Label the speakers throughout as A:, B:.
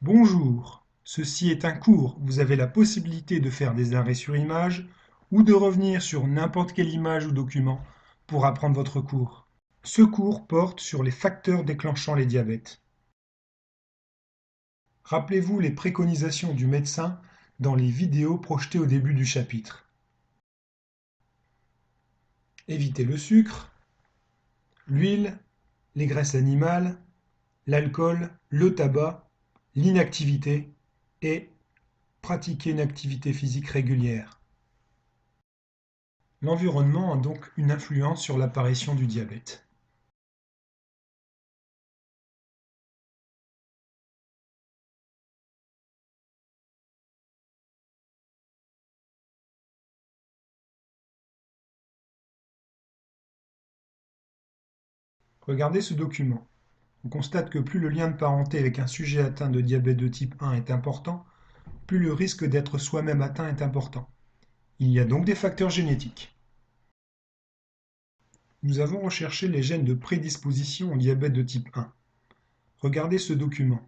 A: Bonjour, ceci est un cours. Vous avez la possibilité de faire des arrêts sur image ou de revenir sur n'importe quelle image ou document pour apprendre votre cours. Ce cours porte sur les facteurs déclenchant les diabètes. Rappelez-vous les préconisations du médecin dans les vidéos projetées au début du chapitre. Évitez le sucre, l'huile, les graisses animales, l'alcool, le tabac, l'inactivité et pratiquer une activité physique régulière. L'environnement a donc une influence sur l'apparition du diabète. Regardez ce document. On constate que plus le lien de parenté avec un sujet atteint de diabète de type 1 est important, plus le risque d'être soi-même atteint est important. Il y a donc des facteurs génétiques. Nous avons recherché les gènes de prédisposition au diabète de type 1. Regardez ce document.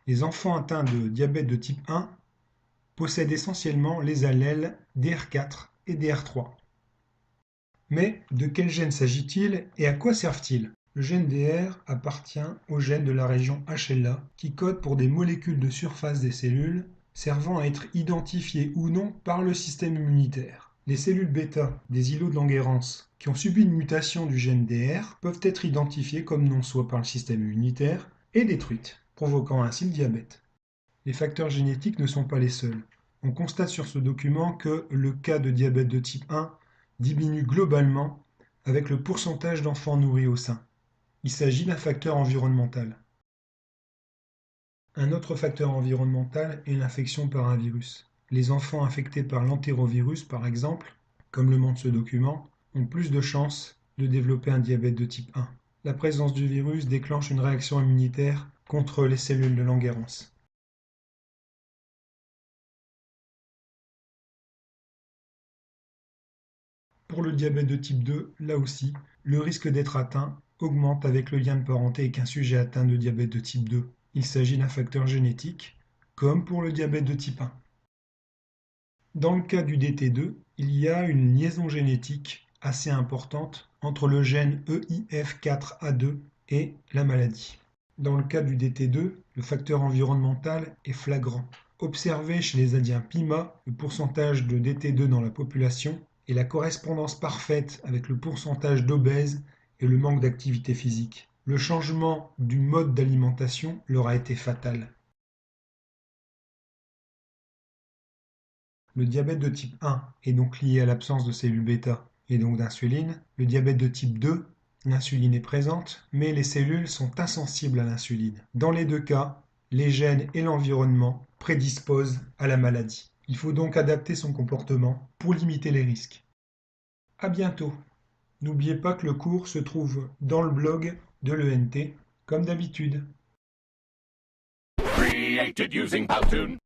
A: Les enfants atteints de diabète de type 1 possèdent essentiellement les allèles DR4 et DR3. Mais de quels gènes s'agit-il et à quoi servent-ils? Le gène DR appartient au gène de la région HLA qui code pour des molécules de surface des cellules servant à être identifiées ou non par le système immunitaire. Les cellules bêta des îlots de Langerhans qui ont subi une mutation du gène DR peuvent être identifiées comme non soit par le système immunitaire et détruites, provoquant ainsi le diabète. Les facteurs génétiques ne sont pas les seuls. On constate sur ce document que le cas de diabète de type 1 diminue globalement avec le pourcentage d'enfants nourris au sein. Il s'agit d'un facteur environnemental. Un autre facteur environnemental est l'infection par un virus. Les enfants infectés par l'entérovirus, par exemple, comme le montre ce document, ont plus de chances de développer un diabète de type 1. La présence du virus déclenche une réaction immunitaire contre les cellules de Langerhans. Pour le diabète de type 2, là aussi, le risque d'être atteint augmente avec le lien de parenté avec un sujet atteint de diabète de type 2. Il s'agit d'un facteur génétique, comme pour le diabète de type 1. Dans le cas du DT2, il y a une liaison génétique assez importante entre le gène EIF4A2 et la maladie. Dans le cas du DT2, le facteur environnemental est flagrant. Observé chez les Indiens Pima, le pourcentage de DT2 dans la population et la correspondance parfaite avec le pourcentage d'obèses et le manque d'activité physique. Le changement du mode d'alimentation leur a été fatal. Le diabète de type 1 est donc lié à l'absence de cellules bêta et donc d'insuline. Le diabète de type 2, l'insuline est présente, mais les cellules sont insensibles à l'insuline. Dans les deux cas, les gènes et l'environnement prédisposent à la maladie. Il faut donc adapter son comportement pour limiter les risques. À bientôt. N'oubliez pas que le cours se trouve dans le blog de l'ENT, comme d'habitude.
B: Created using Powtoon.